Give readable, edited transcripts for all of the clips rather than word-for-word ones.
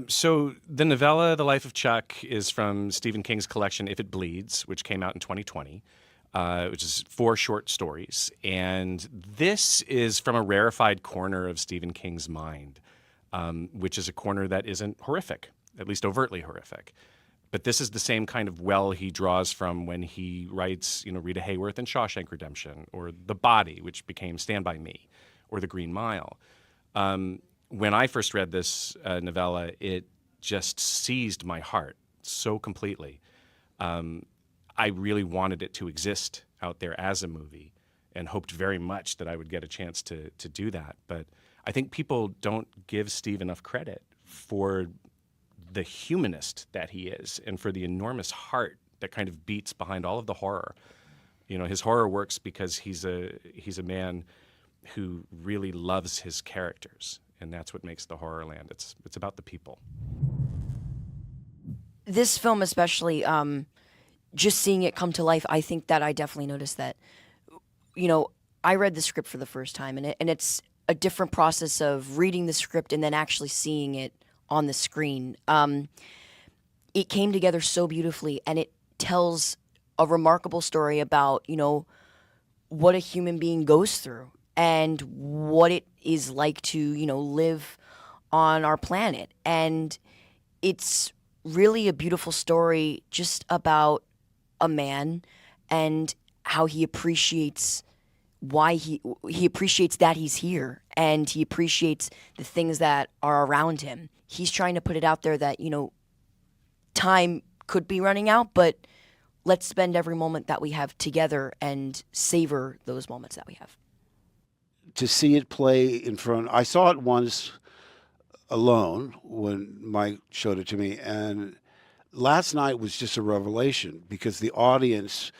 So the novella, The Life of Chuck, is from Stephen King's collection, If It Bleeds, which came out in 2020, which is 4 short stories. And this is from a rarefied corner of Stephen King's mind, which is a corner that isn't horrific, at least overtly horrific. But this is the same kind of well he draws from when he writes, Rita Hayworth in Shawshank Redemption, or The Body, which became Stand By Me, or The Green Mile. When I first read this novella, it just seized my heart so completely. I really wanted it to exist out there as a movie and hoped very much that I would get a chance to do that. But I think people don't give Steve enough credit for the humanist that he is and for the enormous heart that kind of beats behind all of the horror. His horror works because he's a man who really loves his characters, and that's what makes the horror land. It's about the people. This film especially, just seeing it come to life, I think that I definitely noticed that, I read the script for the first time, and it's a different process of reading the script and then actually seeing it on the screen. It came together so beautifully, and it tells a remarkable story about, what a human being goes through and what it is like to, live on our planet. And it's really a beautiful story just about a man and how he appreciates why he appreciates that he's here, and he appreciates the things that are around him. He's trying to put it out there that, time could be running out, but let's spend every moment that we have together and savor those moments that we have. To see it play in front, I saw it once alone when Mike showed it to me, and last night was just a revelation because the audience,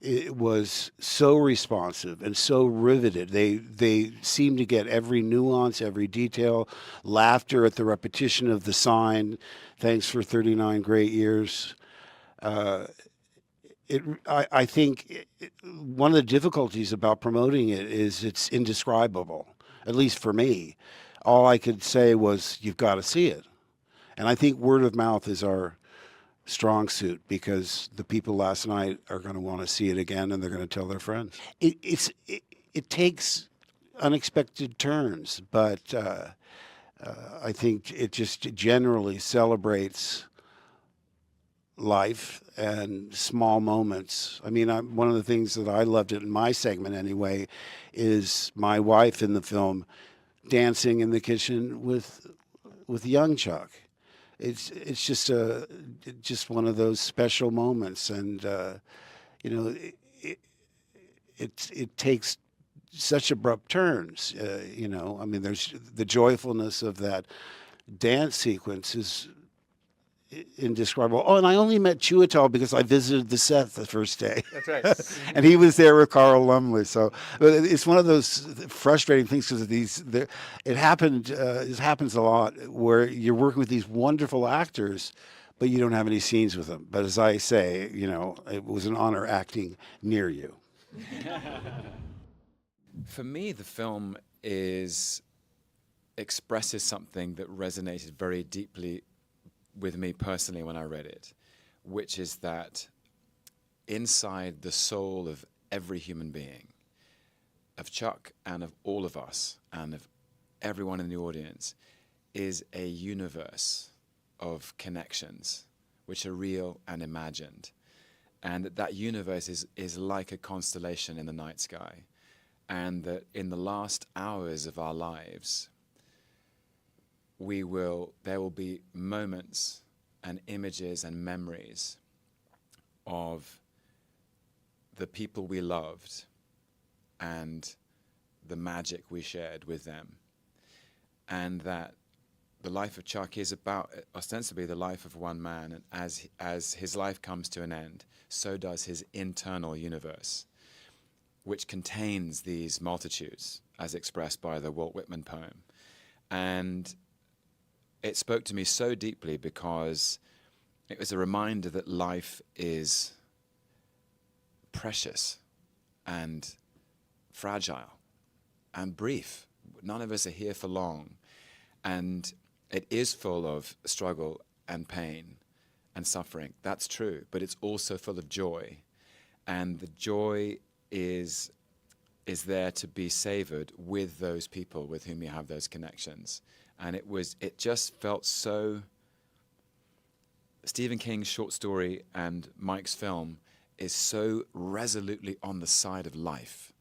it was so responsive and so riveted. They seemed to get every nuance, every detail, laughter at the repetition of the sign, thanks for 39 great years. I think one of the difficulties about promoting it is it's indescribable, at least for me. All I could say was, you've got to see it. And I think word of mouth is our strong suit, because the people last night are going to want to see it again, and they're going to tell their friends. It takes unexpected turns, but I think it just generally celebrates life and small moments. I mean, one of the things that I loved it in my segment anyway is my wife in the film dancing in the kitchen with young Chuck. It's just one of those special moments, and it takes such abrupt turns. I mean, there's the joyfulness of that dance sequence is indescribable. Oh, and I only met Chiwetel because I visited the set the first day. That's right. And he was there with Carl Lumley. So it's one of those frustrating things, because it happens a lot where you're working with these wonderful actors, but you don't have any scenes with them. But as I say, it was an honor acting near you. For me, the film expresses something that resonated very deeply with me personally when I read it, which is that inside the soul of every human being, of Chuck and of all of us and of everyone in the audience, is a universe of connections which are real and imagined. And that universe is like a constellation in the night sky. And that in the last hours of our lives, there will be moments and images and memories of the people we loved and the magic we shared with them. And that the life of Chuck is about ostensibly the life of one man, and as his life comes to an end, so does his internal universe, which contains these multitudes, as expressed by the Walt Whitman poem. And it spoke to me so deeply because it was a reminder that life is precious and fragile and brief. None of us are here for long. And It is full of struggle and pain and suffering. That's true, but it's also full of joy, and the joy is there to be savored with those people with whom you have those connections. And it just felt so. Stephen King's short story and Mike's film is so resolutely on the side of life.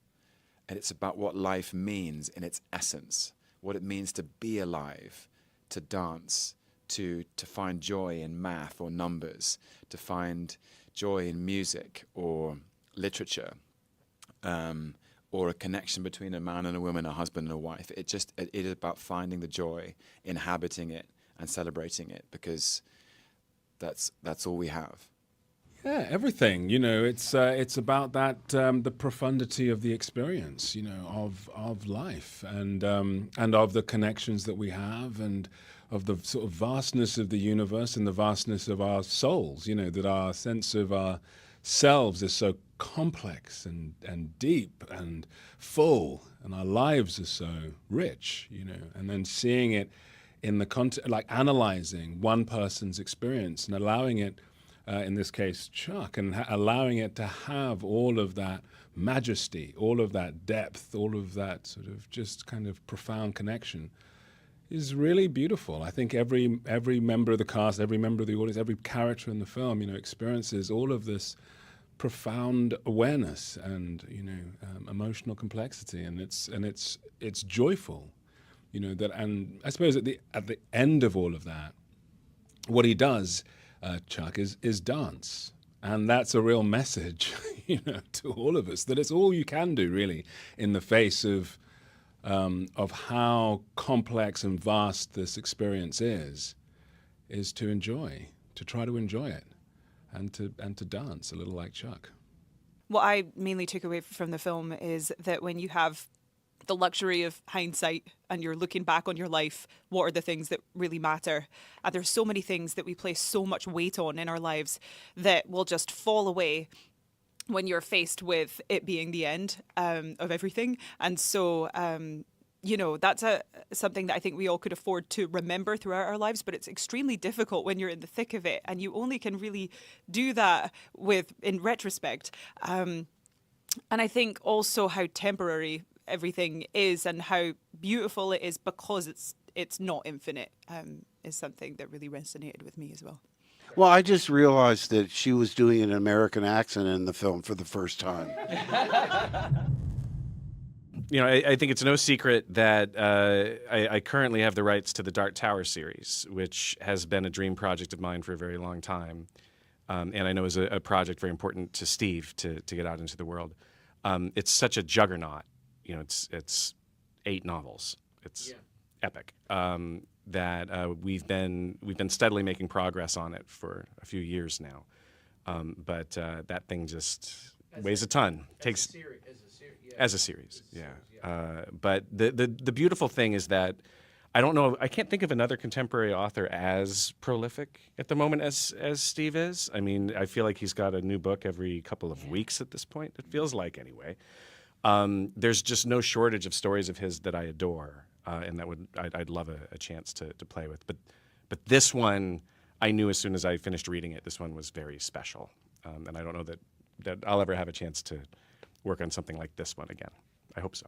And it's about what life means in its essence, what it means to be alive, to dance, to find joy in math or numbers, to find joy in music or literature, or a connection between a man and a woman, a husband and a wife. It is about finding the joy, inhabiting it and celebrating it, because that's all we have. Yeah, everything. It's about that the profundity of the experience, of life and of the connections that we have, and of the sort of vastness of the universe and the vastness of our souls. That our sense of ourselves is so complex and deep and full, and our lives are so rich. And then seeing it in the context, like analyzing one person's experience and allowing it. In this case, Chuck, and allowing it to have all of that majesty, all of that depth, all of that sort of just kind of profound connection is really beautiful. I think every member of the cast, every member of the audience, every character in the film, experiences all of this profound awareness and emotional complexity, and it's joyful, that. And I suppose at the end of all of that, what he does. Chuck, is dance. And that's a real message, to all of us, that it's all you can do, really, in the face of how complex and vast this experience is to try to enjoy it, and to dance a little like Chuck. What I mainly took away from the film is that when you have the luxury of hindsight and you're looking back on your life, what are the things that really matter? And there's so many things that we place so much weight on in our lives that will just fall away when you're faced with it being the end of everything. And so, that's something that I think we all could afford to remember throughout our lives, but it's extremely difficult when you're in the thick of it, and you only can really do that in retrospect. And I think also how temporary everything is and how beautiful it is because it's not infinite is something that really resonated with me as well. Well, I just realized that she was doing an American accent in the film for the first time. I think it's no secret that I currently have the rights to the Dark Tower series, which has been a dream project of mine for a very long time, and I know is a project very important to Steve to get out into the world. It's such a juggernaut. It's 8 novels. It's epic. That we've been steadily making progress on it for a few years now. But that thing just weighs a ton. As a series, yeah. But the beautiful thing is that I can't think of another contemporary author as prolific at the moment as Steve is. I mean, I feel like he's got a new book every couple of weeks at this point. It feels like, anyway. There's just no shortage of stories of his that I adore, and I'd love a chance to play with. But this one, I knew as soon as I finished reading it, this one was very special, and I don't know that I'll ever have a chance to work on something like this one again. I hope so.